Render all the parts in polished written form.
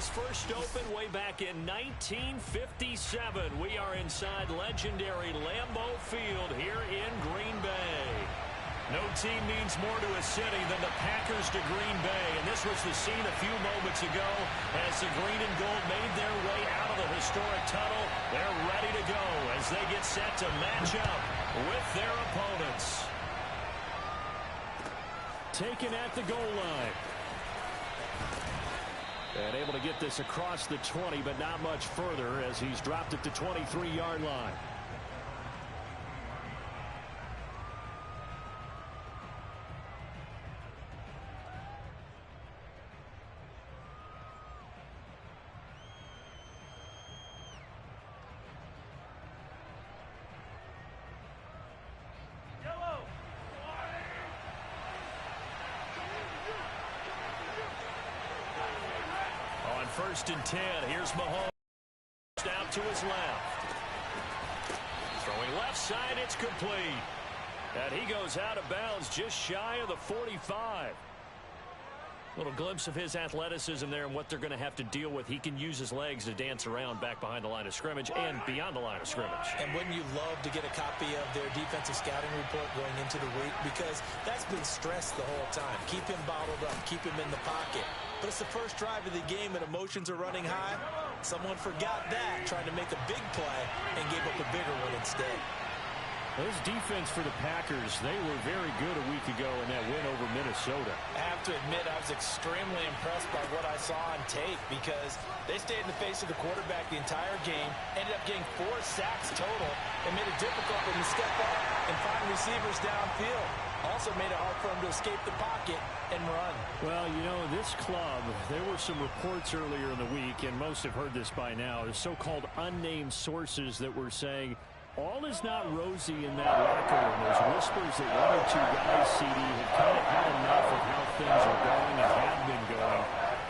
was first opened way back in 1957. We are inside legendary Lambeau Field here in Green Bay. No team means more to a city than the Packers to Green Bay, and this was the scene a few moments ago as the green and gold made their way out of the historic tunnel. They're ready to go as they get set to match up with their opponents. Taken at the goal line. And able to get this across the 20, but not much further as he's dropped it to 23-yard line. First and 10. Here's Mahomes out to his left. Throwing left side, it's complete. And he goes out of bounds just shy of the 45. Little glimpse of his athleticism there and what they're going to have to deal with. He can use his legs to dance around back behind the line of scrimmage and beyond the line of scrimmage. And wouldn't you love to get a copy of their defensive scouting report going into the week? Because that's been stressed the whole time. Keep him bottled up. Keep him in the pocket. But it's the first drive of the game and emotions are running high. Someone forgot that, trying to make a big play and gave up a bigger one instead. Those defense for the Packers, they were very good a week ago in that win over Minnesota. I have to admit, I was extremely impressed by what I saw on tape because they stayed in the face of the quarterback the entire game, ended up getting 4 sacks total, and made it difficult for him to step up and find receivers downfield. Also made it hard for him to escape the pocket and run. Well, you know, this club, there were some reports earlier in the week, and most have heard this by now, the so-called unnamed sources that were saying all is not rosy in that locker room. There's whispers that 1 or 2 guys, CD, have kind of had enough of how things are going and have been going.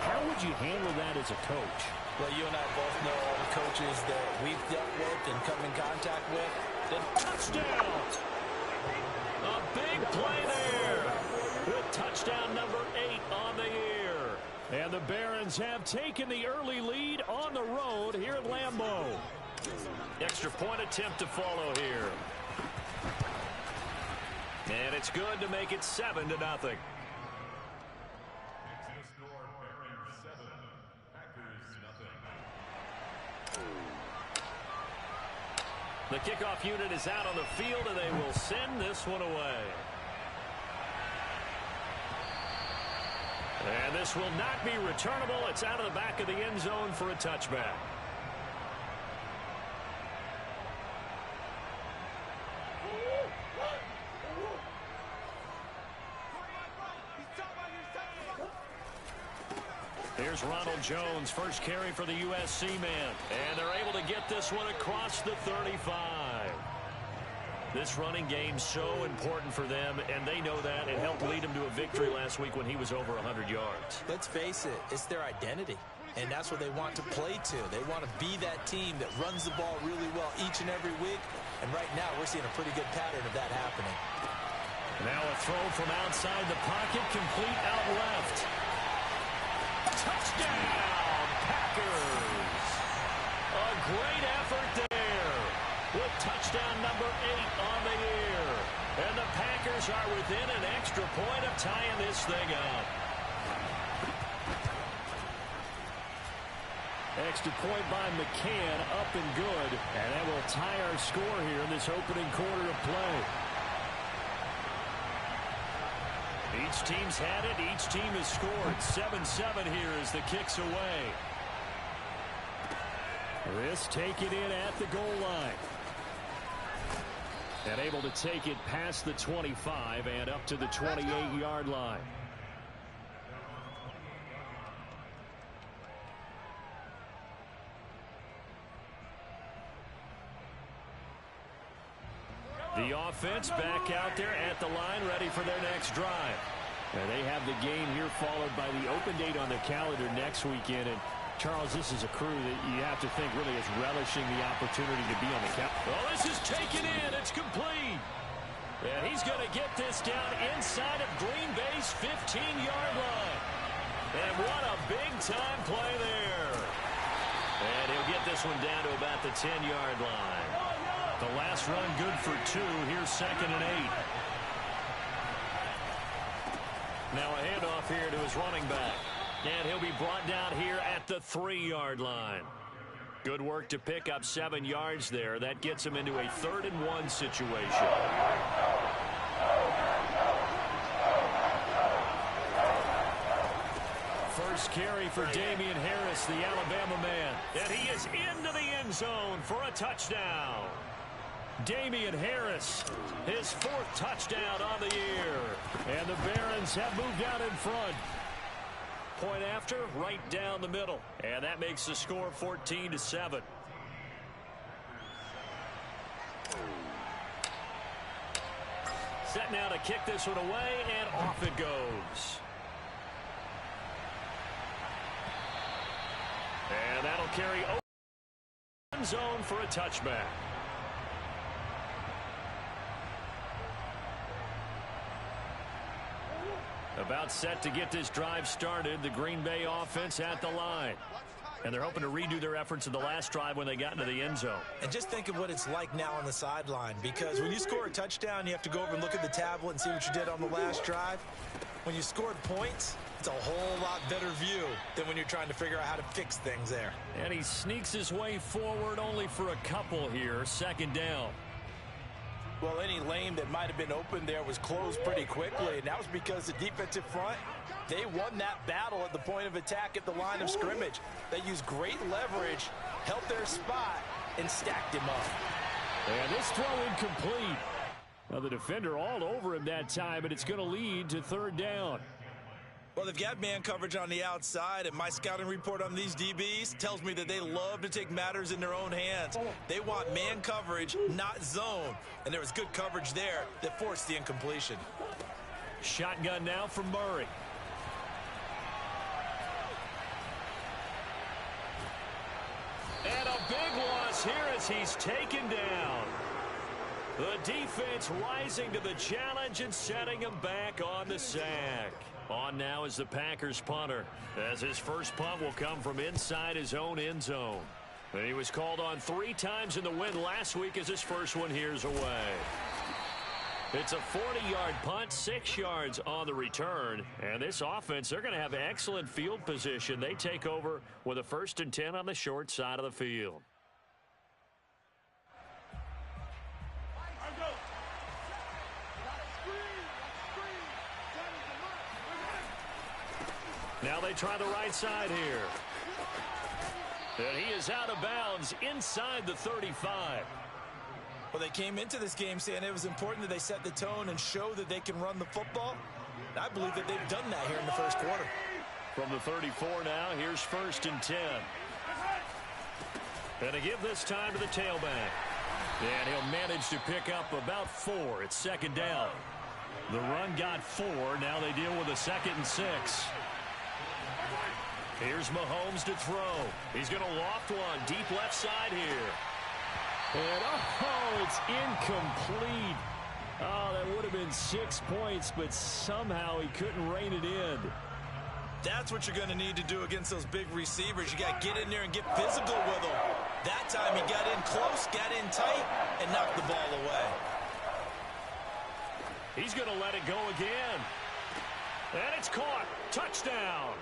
How would you handle that as a coach? Well, you and I both know all the coaches that we've dealt with and come in contact with. Touchdown! A big play there with touchdown number 8 on the year. And the Barons have taken the early lead on the road here at Lambeau. Extra point attempt to follow here. And it's good to make it 7-0. The kickoff unit is out on the field, and they will send this one away. And this will not be returnable. It's out of the back of the end zone for a touchback. Here's Ronald Jones, first carry for the USC man. And they're able to get this one across the 35. This running game so important for them, and they know that. It helped lead them to a victory last week when he was over 100 yards. Let's face it, it's their identity, and that's what they want to play to. They want to be that team that runs the ball really well each and every week, and right now we're seeing a pretty good pattern of that happening. Now a throw from outside the pocket, complete out left. Touchdown, Packers! A great effort there with touchdown number 8 on the year. And the Packers are within an extra point of tying this thing up. Extra point by McCann, up and good. And that will tie our score here in this opening quarter of play. Each team's had it. Each team has scored. 7-7 here as the kick's away. This taken in at the goal line. And able to take it past the 25 and up to the 28-yard line. The offense back out there at the line, ready for their next drive. And they have the game here followed by the open date on the calendar next weekend. And Charles, this is a crew that you have to think really is relishing the opportunity to be on the calendar. Well, this is taken in. It's complete. And he's going to get this down inside of Green Bay's 15-yard line. And what a big-time play there. And he'll get this one down to about the 10-yard line. The last run good for 2. Here's 2nd and 8. Now a handoff here to his running back. And he'll be brought down here at the 3-yard line. Good work to pick up 7 yards there. That gets him into a 3rd and 1 situation. First carry for Damian Harris, the Alabama man. And he is into the end zone for a touchdown. Damian Harris, his 4th touchdown on the year. And the Barons have moved out in front. Point after, right down the middle. And that makes the score 14-7. Set now to kick this one away, and off it goes. And that'll carry end zone for a touchback. About set to get this drive started. The Green Bay offense at the line. And they're hoping to redo their efforts in the last drive when they got into the end zone. And just think of what it's like now on the sideline, because when you score a touchdown, you have to go over and look at the tablet and see what you did on the last drive. When you scored points, it's a whole lot better view than when you're trying to figure out how to fix things there. And he sneaks his way forward only for a couple here. 2nd down. Well, any lane that might have been open there was closed pretty quickly, and that was because the defensive front, they won that battle at the point of attack at the line of scrimmage. They used great leverage, held their spot, and stacked him up. And this throw incomplete. Well, the defender all over him that time, and it's going to lead to 3rd down. Well, they've got man coverage on the outside, and my scouting report on these DBs tells me that they love to take matters in their own hands. They want man coverage, not zone. And there was good coverage there that forced the incompletion. Shotgun now from Murray. And a big loss here as he's taken down. The defense rising to the challenge and setting him back on the sack. On now is the Packers punter, as his first punt will come from inside his own end zone. And he was called on 3 times in the win last week as his first one here's away. It's a 40-yard punt, 6 yards on the return. And this offense, they're going to have excellent field position. They take over with a 1st and 10 on the short side of the field. Now they try the right side here. And he is out of bounds inside the 35. Well, they came into this game saying it was important that they set the tone and show that they can run the football. And I believe that they've done that here in the first quarter. From the 34 now, here's 1st and 10. And to give this time to the tailback. And he'll manage to pick up about 4. It's 2nd down. The run got 4. Now they deal with a 2nd and 6. Here's Mahomes to throw. He's going to loft one deep left side here. And it's incomplete. Oh, that would have been 6 points, but somehow he couldn't rein it in. That's what you're going to need to do against those big receivers. You got to get in there and get physical with them. That time he got in close, got in tight, and knocked the ball away. He's going to let it go again. And it's caught. Touchdown.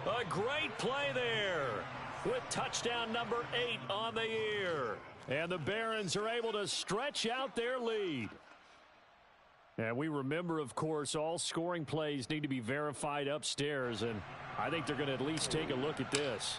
A great play there with touchdown number 8 on the year. And the Barons are able to stretch out their lead. And we remember, of course, all scoring plays need to be verified upstairs. And I think they're going to at least take a look at this.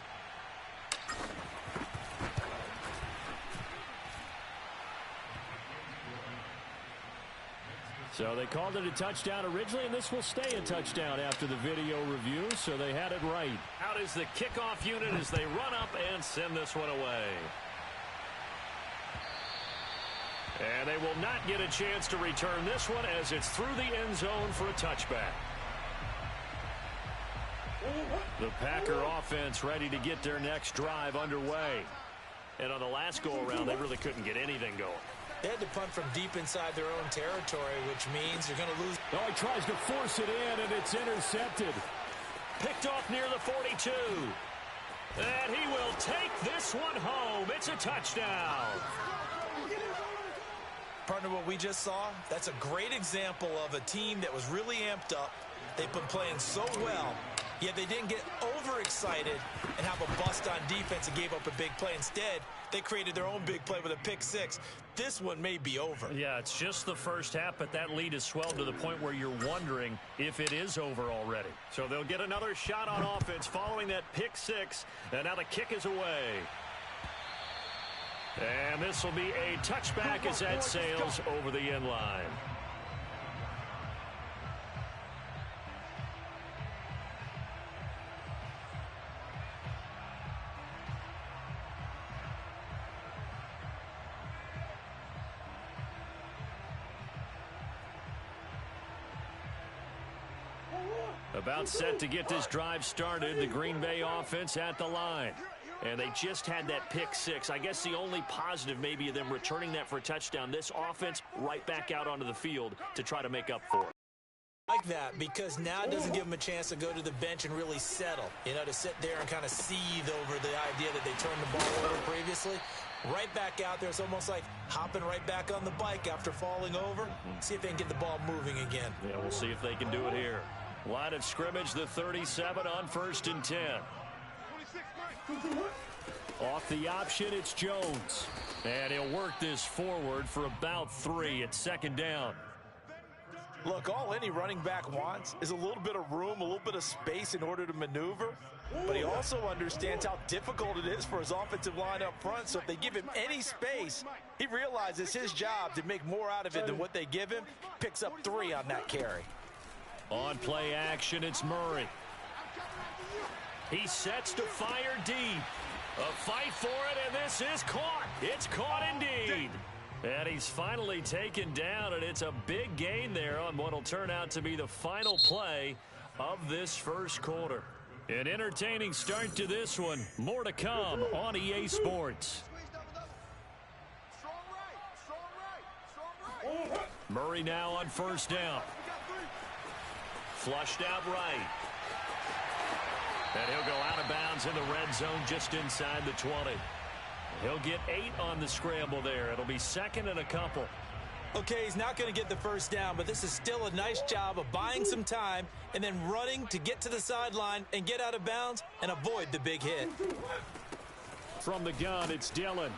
So they called it a touchdown originally, and this will stay a touchdown after the video review, so they had it right. Out is the kickoff unit as they run up and send this one away. And they will not get a chance to return this one as it's through the end zone for a touchback. The Packer offense ready to get their next drive underway. And on the last go-around, they really couldn't get anything going. They had to punt from deep inside their own territory, which means you're going to lose. Oh, he tries to force it in, and it's intercepted. Picked off near the 42. And he will take this one home. It's a touchdown. Partner, what we just saw, that's a great example of a team that was really amped up. They've been playing so well, yet they didn't get overexcited and have a bust on defense and gave up a big play. Instead, they created their own big play with a pick six. This one may be over. Yeah, it's just the first half, but that lead has swelled to the point where you're wondering if it is over already. So they'll get another shot on offense following that pick six, and now the kick is away. And this will be a touchback as that sails over the end line. About set to get this drive started, the Green Bay offense at the line. And they just had that pick six. I guess the only positive maybe of them returning that for a touchdown. This offense right back out onto the field to try to make up for it. Like that, because now it doesn't give them a chance to go to the bench and really settle. You know, to sit there and kind of seethe over the idea that they turned the ball over previously. Right back out there. It's almost like hopping right back on the bike after falling over. See if they can get the ball moving again. Yeah, we'll see if they can do it here. Line of scrimmage, the 37 on 1st and 10. Off the option, it's Jones. And he'll work this forward for about 3 at 2nd down. Look, all any running back wants is a little bit of room, a little bit of space in order to maneuver. But he also understands how difficult it is for his offensive line up front. So if they give him any space, he realizes his job to make more out of it than what they give him. Picks up 3 on that carry. On play action, it's Murray. He sets to fire deep. A fight for it, and this is caught. It's caught indeed. And he's finally taken down, and it's a big gain there on what will turn out to be the final play of this first quarter. An entertaining start to this one. More to come on EA Sports. Murray now on 1st down. Flushed out right. And he'll go out of bounds in the red zone just inside the 20. He'll get 8 on the scramble there. It'll be 2nd and a couple. Okay, he's not going to get the first down, but this is still a nice job of buying some time and then running to get to the sideline and get out of bounds and avoid the big hit. From the gun, it's Dillon.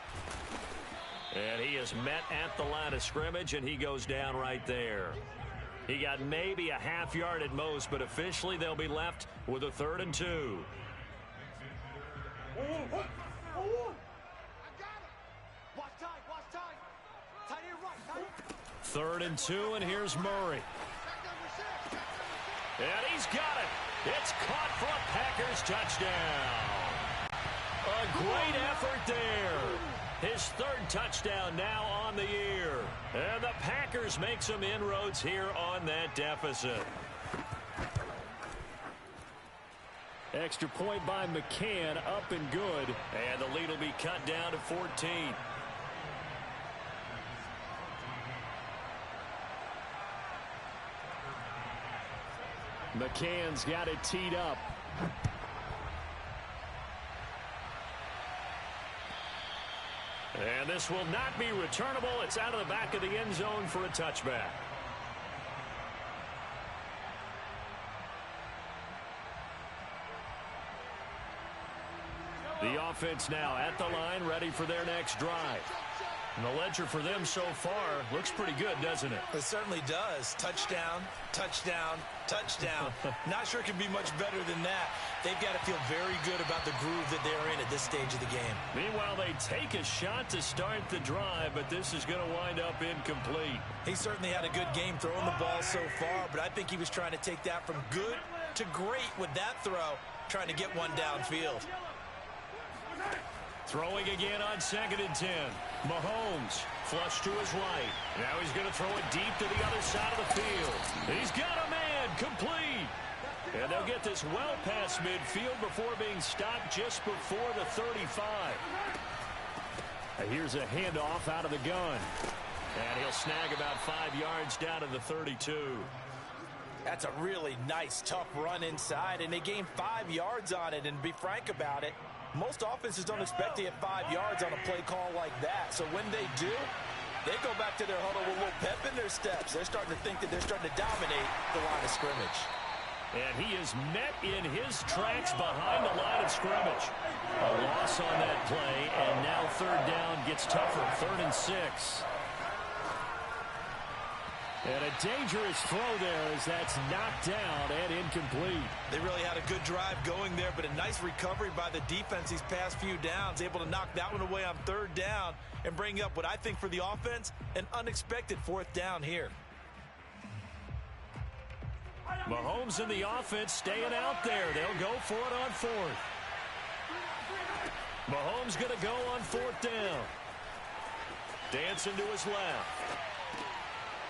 And he is met at the line of scrimmage, and he goes down right there. He got maybe a half yard at most, but officially they'll be left with a 3rd and 2. 3rd and 2, and here's Murray. And he's got it. It's caught for a Packers touchdown. A great effort there. His 3rd touchdown now on the year. And the Packers make some inroads here on that deficit. Extra point by McCann, up and good. And the lead will be cut down to 14. McCann's got it teed up. And this will not be returnable. It's out of the back of the end zone for a touchback. The offense now at the line, ready for their next drive. And the ledger for them so far looks pretty good, doesn't it? It certainly does. Touchdown, touchdown, touchdown. Not sure it can be much better than that. They've got to feel very good about the groove that they're in at this stage of the game. Meanwhile, they take a shot to start the drive, but this is going to wind up incomplete. He certainly had a good game throwing the ball so far, but I think he was trying to take that from good to great with that throw, trying to get one downfield. Throwing again on 2nd and 10. Mahomes flush to his right. Now he's going to throw it deep to the other side of the field. He's got a man complete. And they'll get this well past midfield before being stopped just before the 35. Here's a handoff out of the gun. And he'll snag about 5 yards down to the 32. That's a really nice, tough run inside, and they gained 5 yards on it. And to be frank about it, most offenses don't expect to get 5 yards on a play call like that. So when they do, they go back to their huddle with a little pep in their steps. They're starting to think that they're starting to dominate the line of scrimmage. And he is met in his tracks behind the line of scrimmage. A loss on that play, and now third down gets tougher. 3rd and 6. And a dangerous throw there as that's knocked down and incomplete. They really had a good drive going there, but a nice recovery by the defense these past few downs, able to knock that one away on 3rd down and bring up what I think for the offense, an unexpected 4th down here. Mahomes and the offense staying out there. They'll go for it on 4th. Mahomes going to go on 4th down. Dancing to his left.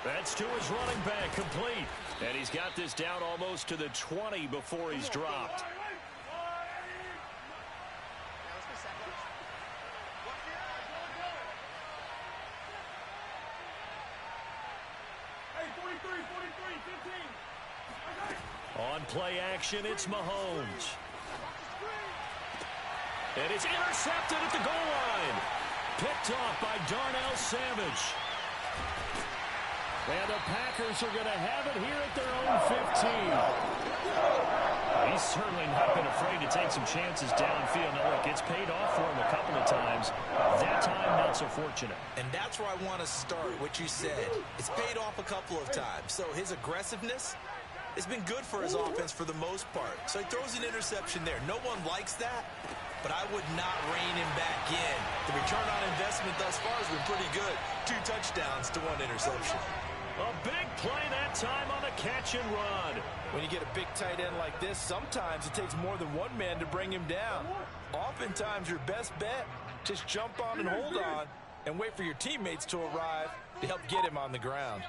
That's to his running back, complete. And he's got this down almost to the 20 before he's dropped. On play action, it's Mahomes. And it's intercepted at the goal line. Picked off by Darnell Savage. And the Packers are going to have it here at their own 15. He's certainly not been afraid to take some chances downfield. Now, look, it's paid off for him a couple of times. That time, not so fortunate. And that's where I want to start, what you said. It's paid off a couple of times. So his aggressiveness has been good for his offense for the most part. So he throws an interception there. No one likes that, but I would not rein him back in. The return on investment thus far has been pretty good. 2 touchdowns to 1 interception. A big play that time on the catch and run. When you get a big tight end like this, sometimes it takes more than one man to bring him down. Oftentimes, your best bet, just jump on and hold on and wait for your teammates to arrive to help get him on the ground.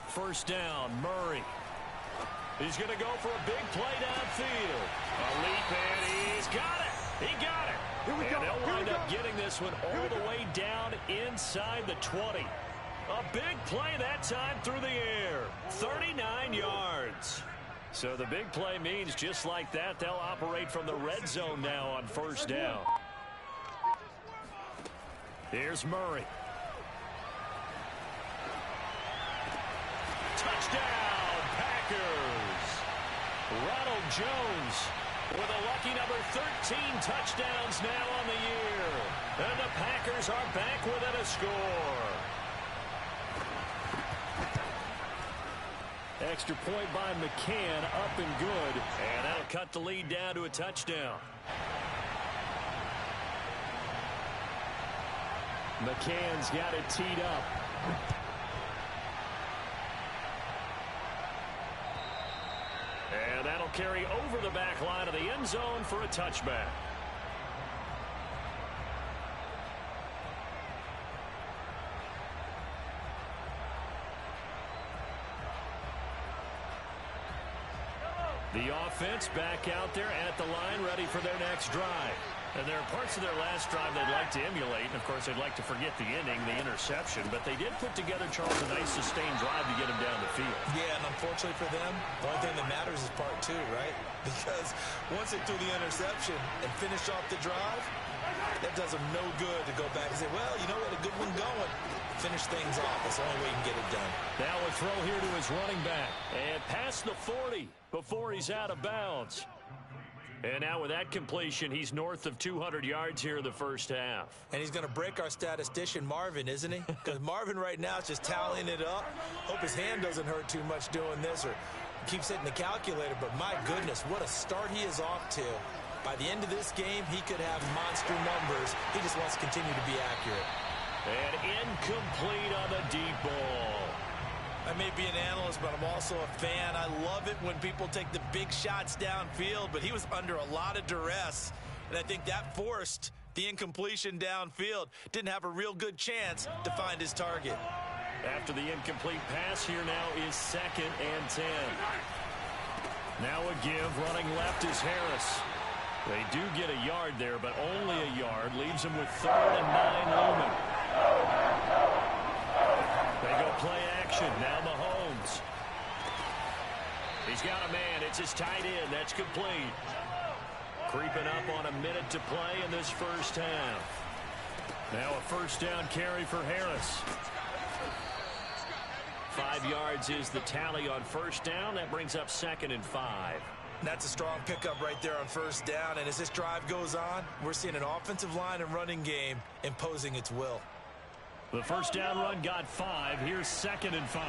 First down, Murray. He's going to go for a big play downfield. A leap, and he's got it. He got it. And they'll wind up getting this one all the way down inside the 20. A big play that time through the air. 39 yards. So the big play means just like that, they'll operate from the red zone now on first down. Here's Murray. Touchdown, Packers. Ronald Jones with a lucky number 13 touchdowns now on the year. And the Packers are back within a score. Extra point by McCann, up and good. And that'll cut the lead down to a touchdown. McCann's got it teed up. And that'll carry over the back line of the end zone for a touchback. The offense back out there at the line, ready for their next drive. And there are parts of their last drive they'd like to emulate. And, of course, they'd like to forget the inning, the interception. But they did put together, Charles, a nice sustained drive to get him down the field. Yeah, and unfortunately for them, the only thing that matters is part 2, right? Because once they threw the interception and finished off the drive, that does them no good to go back and say, well, you know what, a good one going. Finish things off. That's the only way you can get it done. Now a throw here to his running back. And past the 40 before he's out of bounds. And now with that completion, he's north of 200 yards here in the first half. And he's going to break our statistician, Marvin, isn't he? Because Marvin right now is just tallying it up. Hope his hand doesn't hurt too much doing this or keeps hitting the calculator. But my goodness, what a start he is off to. By the end of this game, he could have monster numbers. He just wants to continue to be accurate. And incomplete on the deep ball. I may be an analyst, but I'm also a fan. I love it when people take the big shots downfield, but he was under a lot of duress, and I think that forced the incompletion downfield. Didn't have a real good chance to find his target. After the incomplete pass, here now is 2nd and 10. Now a give, running left is Harris. They do get a yard there, but only a yard. Leaves him with 3rd and 9 looming. They go play action. Now Mahomes. He's got a man. It's his tight end. That's complete. Creeping up on a minute to play in this first half. Now a first down carry for Harris. 5 yards is the tally on first down. That brings up 2nd and 5. That's a strong pickup right there on first down. And as this drive goes on, we're seeing an offensive line and running game imposing its will. The first down run got 5. Here's 2nd and 5.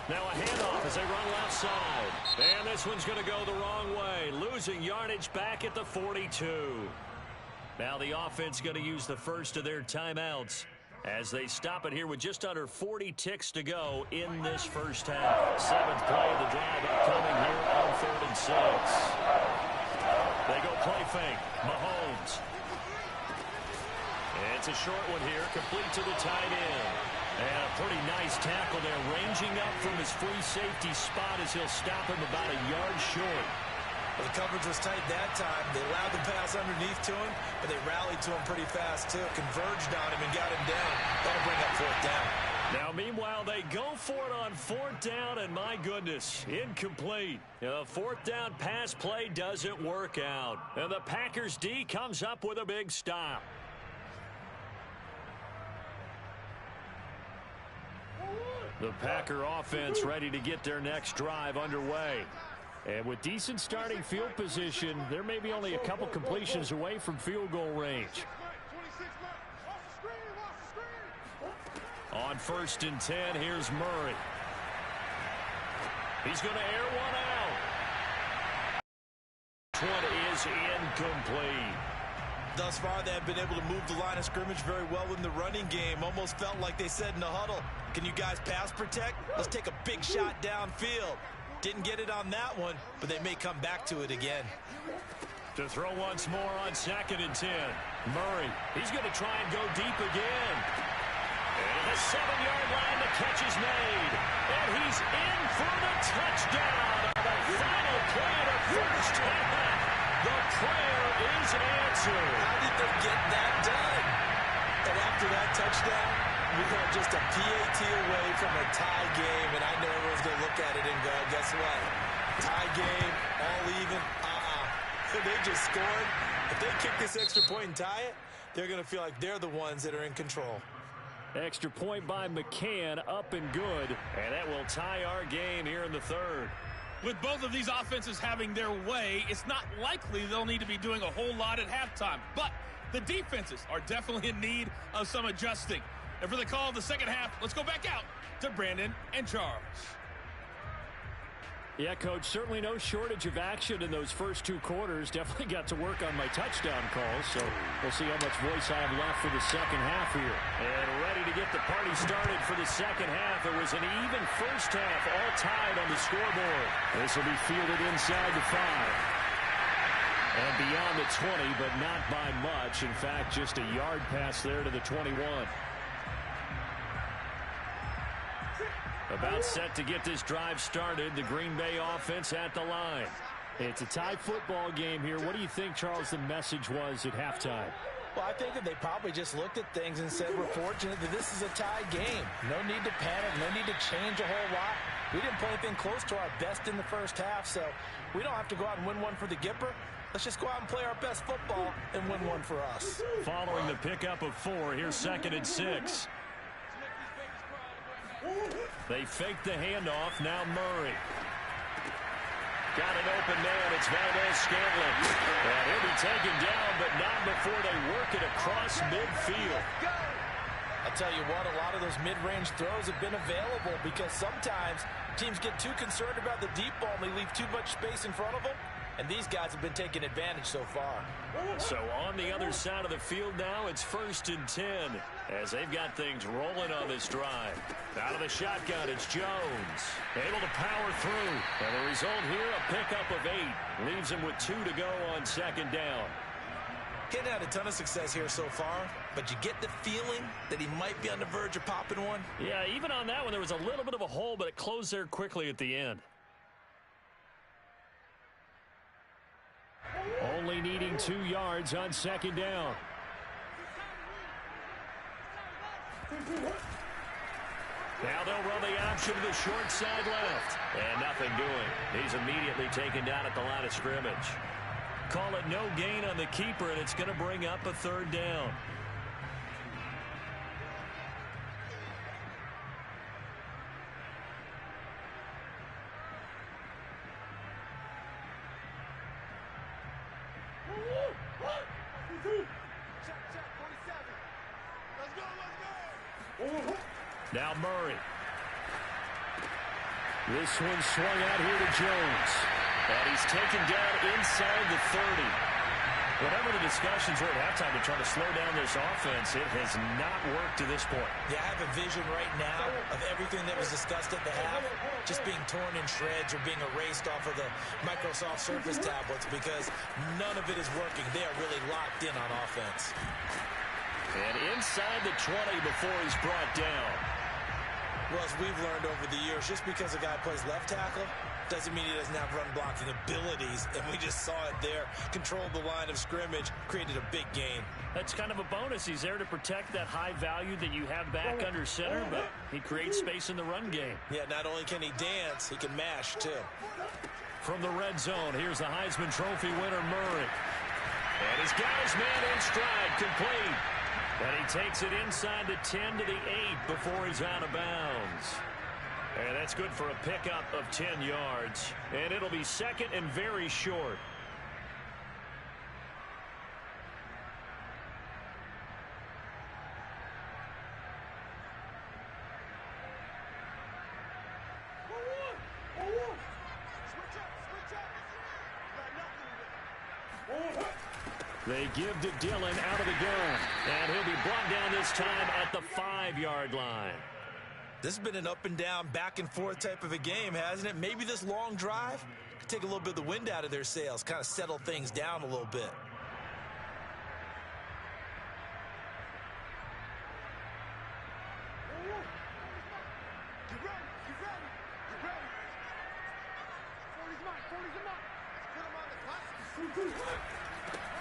Now a handoff as they run left side. And this one's going to go the wrong way. Losing yardage back at the 42. Now the offense going to use the first of their timeouts as they stop it here with just under 40 ticks to go in this first half. 7th play of the drive upcoming here on 3rd and 6. They go play fake. Mahomes. And it's a short one here, complete to the tight end. And a pretty nice tackle there, ranging up from his free safety spot as he'll stop him about a yard short. Well, the coverage was tight that time. They allowed the pass underneath to him, but they rallied to him pretty fast, too. Converged on him and got him down. That'll bring up 4th down. Now, meanwhile, they go for it on 4th down, and my goodness, incomplete. The 4th down pass play doesn't work out. And the Packers D comes up with a big stop. The Packer offense ready to get their next drive underway. And with decent starting field position, there may be only a couple completions away from field goal range. On 1st and 10, here's Murray. He's going to air one out. This one is incomplete. Thus far, they have been able to move the line of scrimmage very well in the running game. Almost felt like they said in the huddle, can you guys pass protect? Let's take a big shot downfield. Didn't get it on that one, but they may come back to it again. To throw once more on 2nd and 10. Murray, he's going to try and go deep again. And the 7-yard line, the catch is made. And he's in for the touchdown on the final play of the first half. The prayer is answered. How did they get that done? And after that touchdown, we are just a PAT away from a tie game, and I know everyone's going to look at it and go, guess what? Tie game, all even, They just scored. If they kick this extra point and tie it, they're going to feel like they're the ones that are in control. Extra point by McCann, up and good, and that will tie our game here in the 3rd. With both of these offenses having their way, it's not likely they'll need to be doing a whole lot at halftime. But the defenses are definitely in need of some adjusting. And for the call of the second half, let's go back out to Brandon and Charles. Yeah, Coach, certainly no shortage of action in those first 2 quarters. Definitely got to work on my touchdown calls, so we'll see how much voice I have left for the second half here. And ready to get the party started for the second half. It was an even first half, all tied on the scoreboard. This will be fielded inside the 5. And beyond the 20, but not by much. In fact, just a yard pass there to the 21. About set to get this drive started. The Green Bay offense at the line. It's a tie football game here. What do you think, Charles, the message was at halftime? Well, I think that they probably just looked at things and said, we're fortunate that this is a tie game. No need to panic. No need to change a whole lot. We didn't play anything close to our best in the first half, so we don't have to go out and win one for the Gipper. Let's just go out and play our best football and win one for us. Following the pickup of 4, here's 2nd and 6. They fake the handoff. Now Murray. Got an open man. It's Valdez-Scantling. And he'll be taken down, but not before they work it across midfield. I'll tell you what, a lot of those mid-range throws have been available because sometimes teams get too concerned about the deep ball and they leave too much space in front of them. And these guys have been taking advantage so far. So on the other side of the field now, it's 1st and 10 as they've got things rolling on this drive. Out of the shotgun, it's Jones. Able to power through. And the result here, a pickup of 8. Leaves him with 2 to go on 2nd down. Hadn't had a ton of success here so far, but you get the feeling that he might be on the verge of popping one. Yeah, even on that one, there was a little bit of a hole, but it closed there quickly at the end. Only needing 2 yards on 2nd down. Now they'll run the option to the short side left. And nothing doing. He's immediately taken down at the line of scrimmage. Call it no gain on the keeper, and it's going to bring up a third down. Now Murray. This one swung out here to Jones. And he's taken down inside the 30. Whatever the discussions were at halftime to try to slow down this offense, it has not worked to this point. Yeah, I have a vision right now of everything that was discussed at the half just being torn in shreds or being erased off of the Microsoft Surface tablets because none of it is working. They are really locked in on offense. And inside the 20 before he's brought down. Well, as we've learned over the years, just because a guy plays left tackle doesn't mean he doesn't have run-blocking abilities, and we just saw it there. Controlled the line of scrimmage, created a big gain. That's kind of a bonus. He's there to protect that high value that you have back under center, but he creates space in the run game. Yeah, not only can he dance, he can mash, too. From the red zone, here's the Heisman Trophy winner, Murray. And he's got his man in stride, complete. And he takes it inside the 10 to the 8 before he's out of bounds. And that's good for a pickup of 10 yards. And it'll be second and very short. They give to Dillon out of the gun. And he'll be brought down this time at the 5-yard line. This has been an up and down, back and forth type of a game, hasn't it? Maybe this long drive could take a little bit of the wind out of their sails, kind of settle things down a little bit.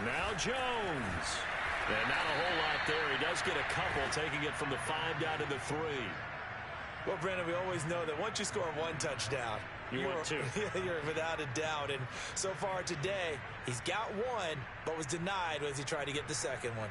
Now Jones. And not a whole lot there. He does get a couple, taking it from the 5 down to the 3. Well, Brandon, we always know that once you score one touchdown, you're two. You're without a doubt. And so far today, he's got one, but was denied as he tried to get the second one.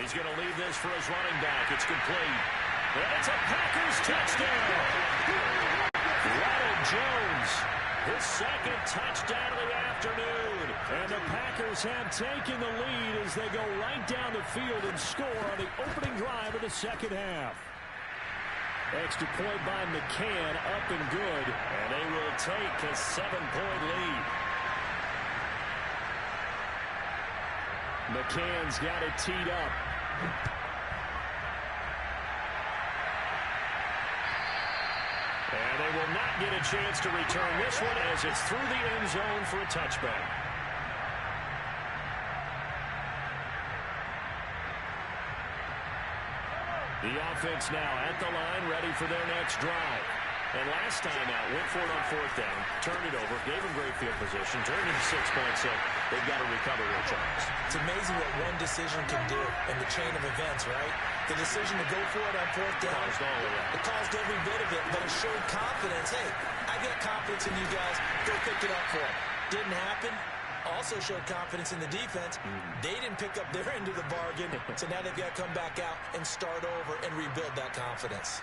He's going to leave this for his running back. It's complete. And it's a Packers touchdown. Ronald Jones, his second touchdown of the afternoon. And the Packers have taken the lead as they go right down the field and score on the opening drive of the second half. Extra point by McCann, up and good. And they will take a 7-point lead. McCann's got it teed up. And they will not get a chance to return this one as it's through the end zone for a touchback. The offense now at the line, ready for their next drive. And last time out, went for it on 4th down, turned it over, gave him great field position, turned it into 6 points, so they've got to recover their chance. It's amazing what one decision can do in the chain of events, right? The decision to go for it on 4th down, it caused every bit of it, but it showed confidence. Hey, I got confidence in you guys. Go pick it up for them. Didn't happen. Also showed confidence in the defense. They didn't pick up their end of the bargain, so now they've got to come back out and start over and rebuild that confidence.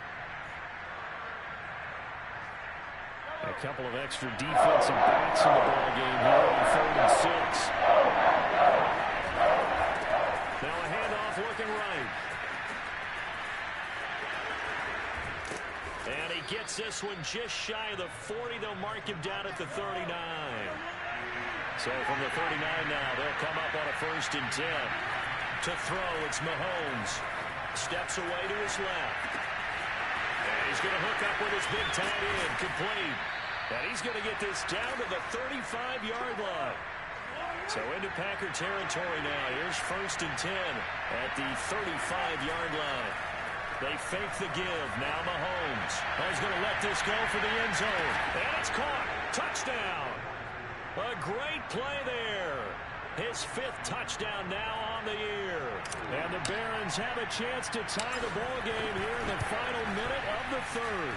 A couple of extra defensive backs in the ball game here on 3rd and 6. Now a handoff looking right. And he gets this one just shy of the 40. They'll mark him down at the 39. So from the 39 now, they'll come up on a 1st and 10. To throw, it's Mahomes. Steps away to his left. And he's going to hook up with his big tight end, complete. And he's going to get this down to the 35-yard line. So into Packer territory now. Here's 1st and 10 at the 35-yard line. They fake the give. Now Mahomes is going to let this go for the end zone. And it's caught. Touchdown. A great play there. His 5th touchdown now on the year. And the Barons have a chance to tie the ball game here in the final minute of the 3rd.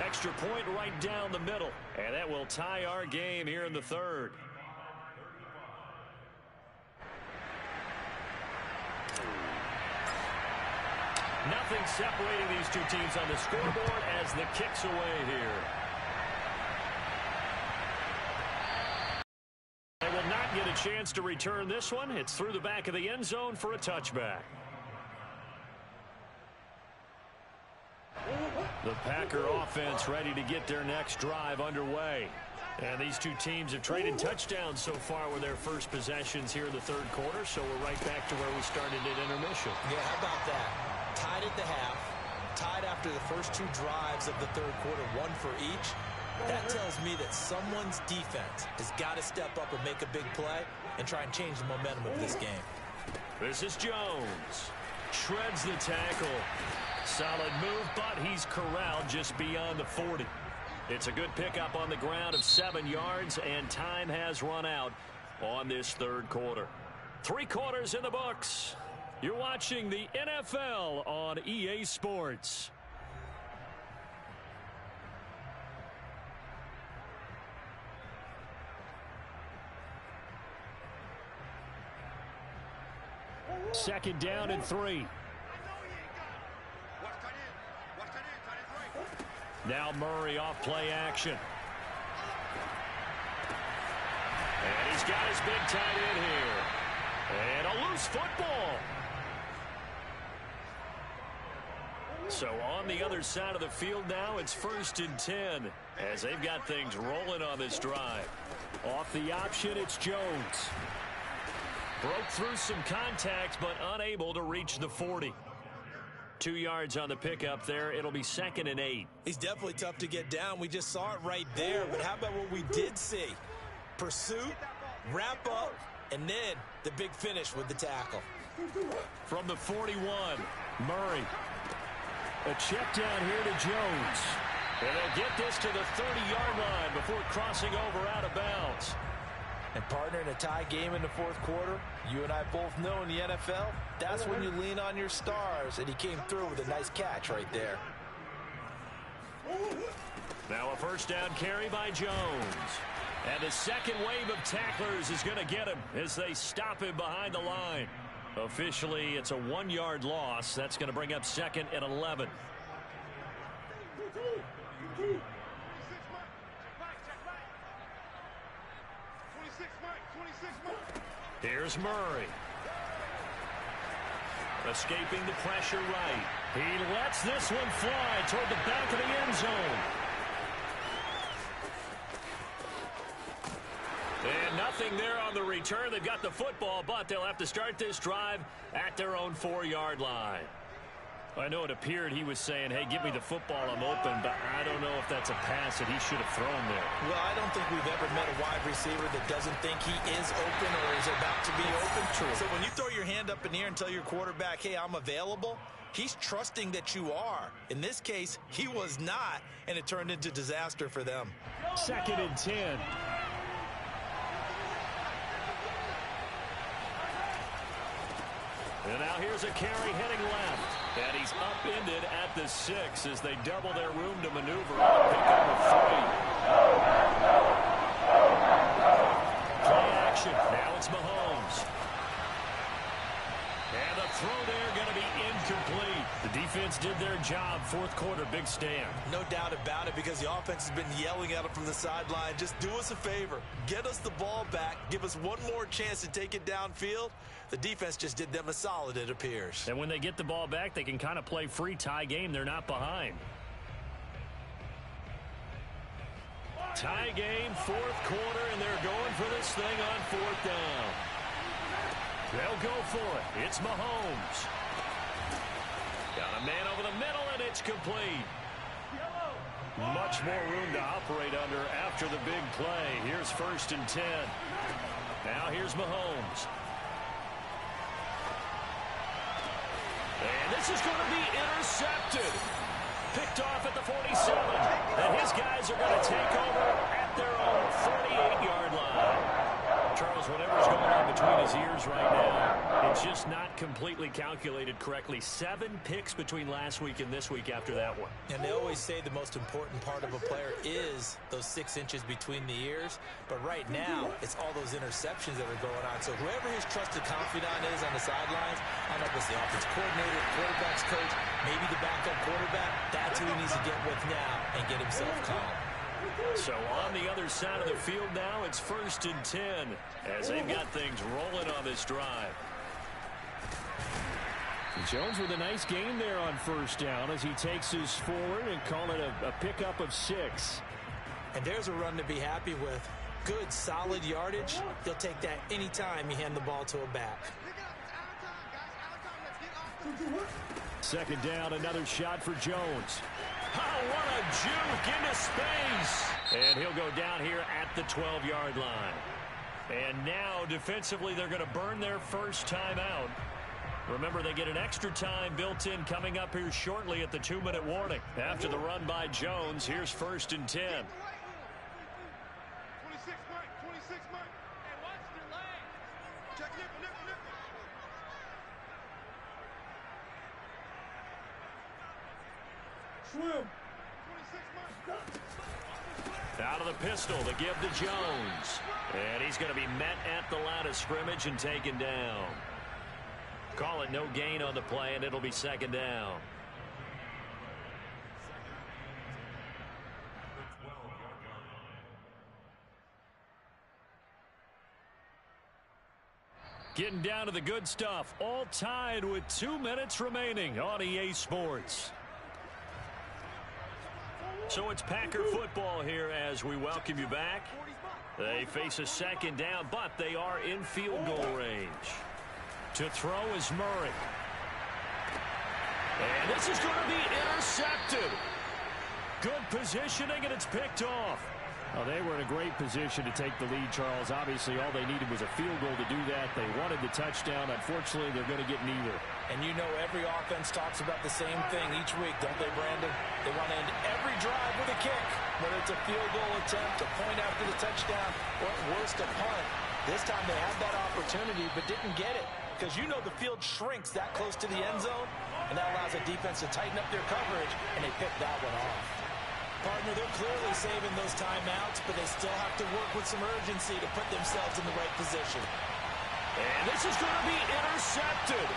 Extra point right down the middle. And that will tie our game here in the 3rd. Nothing separating these two teams on the scoreboard as the kick's away here. They will not get a chance to return this one. It's through the back of the end zone for a touchback. The Packer offense ready to get their next drive underway. And these two teams have traded touchdowns so far with their first possessions here in the 3rd quarter, so we're right back to where we started at intermission. Yeah, how about that? Tied at the half, tied after the first 2 drives of the 3rd quarter, 1 for each. That tells me that someone's defense has got to step up and make a big play and try and change the momentum of this game. This is Jones. Shreds the tackle. Solid move, but he's corralled just beyond the 40. It's a good pickup on the ground of 7 yards, and time has run out on this 3rd quarter. 3 quarters in the books. You're watching the NFL on EA Sports. Second down and 3. Now Murray off play action. And he's got his big tight end here. And a loose football. So on the other side of the field now, it's 1st and 10 as they've got things rolling on this drive. Off the option, it's Jones. Broke through some contacts, but unable to reach the 40. 2 yards on the pickup there. It'll be 2nd and 8. He's definitely tough to get down. We just saw it right there. But how about what we did see? Pursuit, wrap up, and then the big finish with the tackle. From the 41, Murray. A check down here to Jones. And they'll get this to the 30-yard line before crossing over out of bounds. And partner, in a tie game in the 4th quarter, you and I both know in the NFL, that's when you lean on your stars, and he came through with a nice catch right there. Now a 1st down carry by Jones. And the second wave of tacklers is going to get him as they stop him behind the line. Officially, it's a 1-yard loss. That's going to bring up 2nd and 11. Here's Murray. Escaping the pressure right. He lets this one fly toward the back of the end zone. And nothing there on the return. They've got the football, but they'll have to start this drive at their own 4-yard line. I know it appeared he was saying, hey, give me the football, I'm open, but I don't know if that's a pass that he should have thrown there. Well, I don't think we've ever met a wide receiver that doesn't think he is open or is about to be open. True. So when you throw your hand up in the air and tell your quarterback, hey, I'm available, he's trusting that you are. In this case, he was not, and it turned into disaster for them. 2nd and 10. And now here's a carry heading left. And he's upended at the 6 as they double their room to maneuver on a pickup of 3. Play action. Now it's Mahomes. And the throw there going to be incomplete. The defense did their job. 4th quarter, big stand. No doubt about it, because the offense has been yelling at him from the sideline. Just do us a favor. Get us the ball back. Give us one more chance to take it downfield. The defense just did them a solid, it appears. And when they get the ball back, they can kind of play free tie game. They're not behind. Tie game, 4th quarter, and they're going for this thing on 4th down. They'll go for it. It's Mahomes. Got a man over the middle, and it's complete. Much more room to operate under after the big play. Here's 1st and 10. Now here's Mahomes. And this is going to be intercepted. Picked off at the 47. And his guys are going to take over at their own 48-yard line. Charles, whatever's going on between his ears right now, it's just not completely calculated correctly. 7 picks between last week and this week after that one. And they always say the most important part of a player is those 6 inches between the ears. But right now, it's all those interceptions that are going on. So whoever his trusted confidant is on the sidelines, I don't know if it's the offensive coordinator, quarterback's coach, maybe the backup quarterback, that's who he needs to get with now and get himself calm. So on the other side of the field now, it's 1st and 10 as they've got things rolling on this drive. Jones with a nice gain there on 1st down as he takes his forward and call it a pickup of 6. And there's a run to be happy with. Good, solid yardage. He'll take that anytime you hand the ball to a back. 2nd down, another shot for Jones. Oh, what a juke into space. And he'll go down here at the 12-yard line. And now, defensively, they're going to burn their first timeout. Remember, they get an extra time built in coming up here shortly at the 2-minute warning. After the run by Jones, here's 1st and 10. 26, Mike. 26, Mike. Hey, watch your leg. Check nipple. Swim. Out of the pistol to give to Jones. And he's going to be met at the line of scrimmage and taken down. Call it no gain on the play, and it'll be 2nd down. Getting down to the good stuff. All tied with 2 minutes remaining on EA Sports. So it's Packer football here as we welcome you back. They face a 2nd down, but they are in field goal range. To throw is Murray. And this is going to be intercepted. Good positioning, and it's picked off. Well, they were in a great position to take the lead, Charles. Obviously, all they needed was a field goal to do that. They wanted the touchdown. Unfortunately, they're going to get neither. And you know every offense talks about the same thing each week, don't they, Brandon? They want to end every drive with a kick, whether it's a field goal attempt, a point after the touchdown, or at worst, a punt. This time they had that opportunity but didn't get it because you know the field shrinks that close to the end zone, and that allows the defense to tighten up their coverage, and they picked that one off. Partner, they're clearly saving those timeouts, but they still have to work with some urgency to put themselves in the right position. And this is going to be intercepted.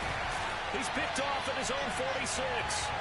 He's picked off at his own 46.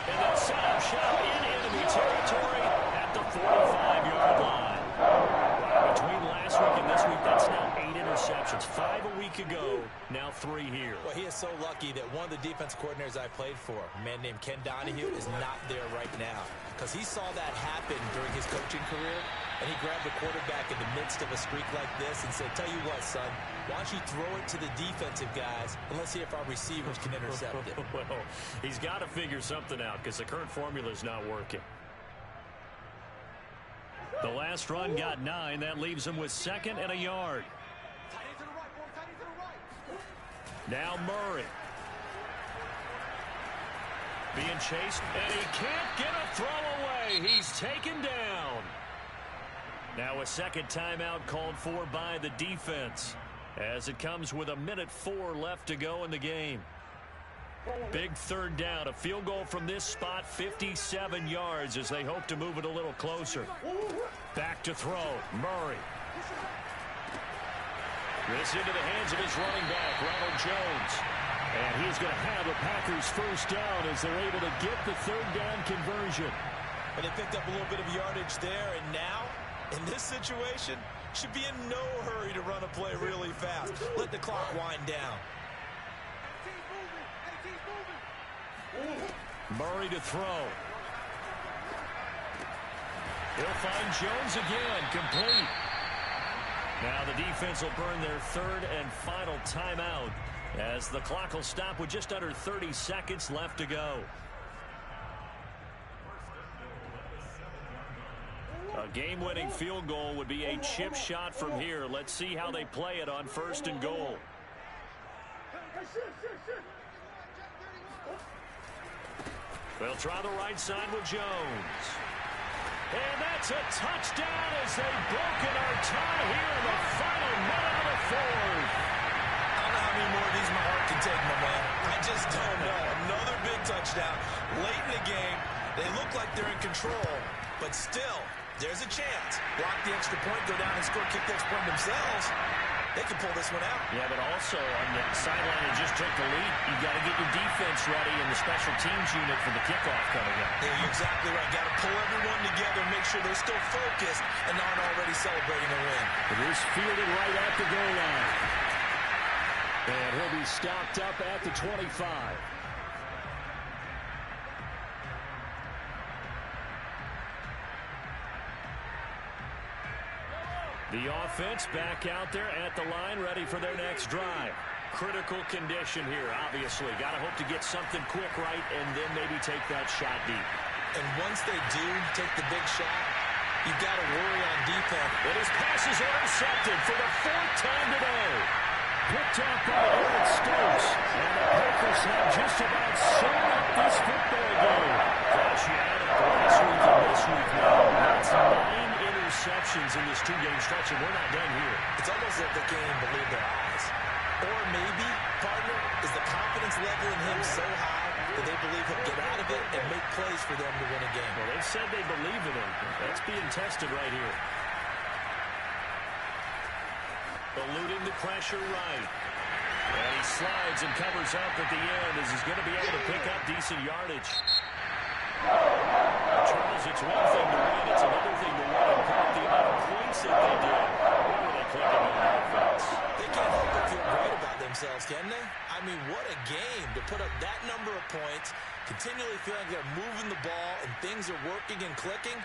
And they'll set up shop in enemy territory at the 45-yard line. Wow, between last week and this week, that's now 8 interceptions. 5 a week ago, now 3 here. Well, he is so lucky that one of the defense coordinators I played for, a man named Ken Donahue, is not there right now. Because he saw that happen during his coaching career, and he grabbed the quarterback in the midst of a streak like this and said, tell you what, son, why don't you throw it to the defensive guys, and let's see if our receivers can intercept it. Well, he's got to figure something out because the current formula is not working. The last run got 9. That leaves him with 2nd and a yard. Now Murray. Being chased, and he can't get a throw away. He's taken down. Now a 2nd timeout called for by the defense as it comes with 1:04 left to go in the game. Big 3rd down. A field goal from this spot, 57 yards as they hope to move it a little closer. Back to throw. Murray. This into the hands of his running back, Ronald Jones. And he's going to have a Packers 1st down as they're able to get the 3rd down conversion. And they picked up a little bit of yardage there, and now, in this situation, should be in no hurry to run a play really fast. Let the clock wind down. Murray to throw. He'll find Jones again, complete. Now the defense will burn their 3rd and final timeout as the clock will stop with just under 30 seconds left to go. A game-winning field goal would be a chip shot from here. Let's see how they play it on 1st and goal. They'll try the right side with Jones. And that's a touchdown as they've broken our tie here in the final minute of the 4th. I don't know how many more of these my heart can take, my man. I just don't know. Another big touchdown late in the game. They look like they're in control, but still, there's a chance. Block the extra point, go down and score, kick the extra point themselves. They can pull this one out. Yeah, but also on the sideline that just took the lead, you got to get your defense ready and the special teams unit for the kickoff coming up. Yeah, you're exactly right. Got to pull everyone together, make sure they're still focused and aren't already celebrating a win. It is fielded right at the goal line. And he'll be stopped up at the 25. The offense back out there at the line, ready for their next drive. Critical condition here, obviously. Got to hope to get something quick right and then maybe take that shot deep. And once they do take the big shot, you've got to worry on defense. And his pass is intercepted for the 4th time today. Picked up by Eric Stokes. And the Packers have just about sewn up this football game. Gosh, you had it last week and this week now. That's 9 interceptions in this 2-game stretch, and we're not done here. It's almost like they can't even believe their eyes. Or maybe, partner, is the confidence level in him so high that they believe he'll get out of it and make plays for them to win a game. Well, they've said they believe in him. That's being tested right here. Eluding the pressure right. And he slides and covers up at the end as he's going to be able to pick up decent yardage. Charles, it's one thing to win. It's another thing to win and put up the amount of points that they did. What were they clicking on offense? They can't help but feel great about themselves, can they? I mean, what a game to put up that number of points, continually feeling like they're moving the ball and things are working and clicking.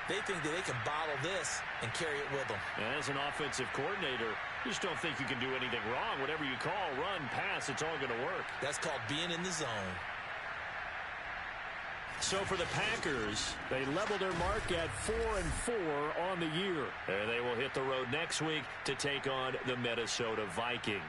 They think that they can bottle this and carry it with them. As an offensive coordinator, you just don't think you can do anything wrong. Whatever you call, run, pass, it's all going to work. That's called being in the zone. So for the Packers, they level their mark at 4-4 on the year. and they will hit the road next week to take on the Minnesota Vikings.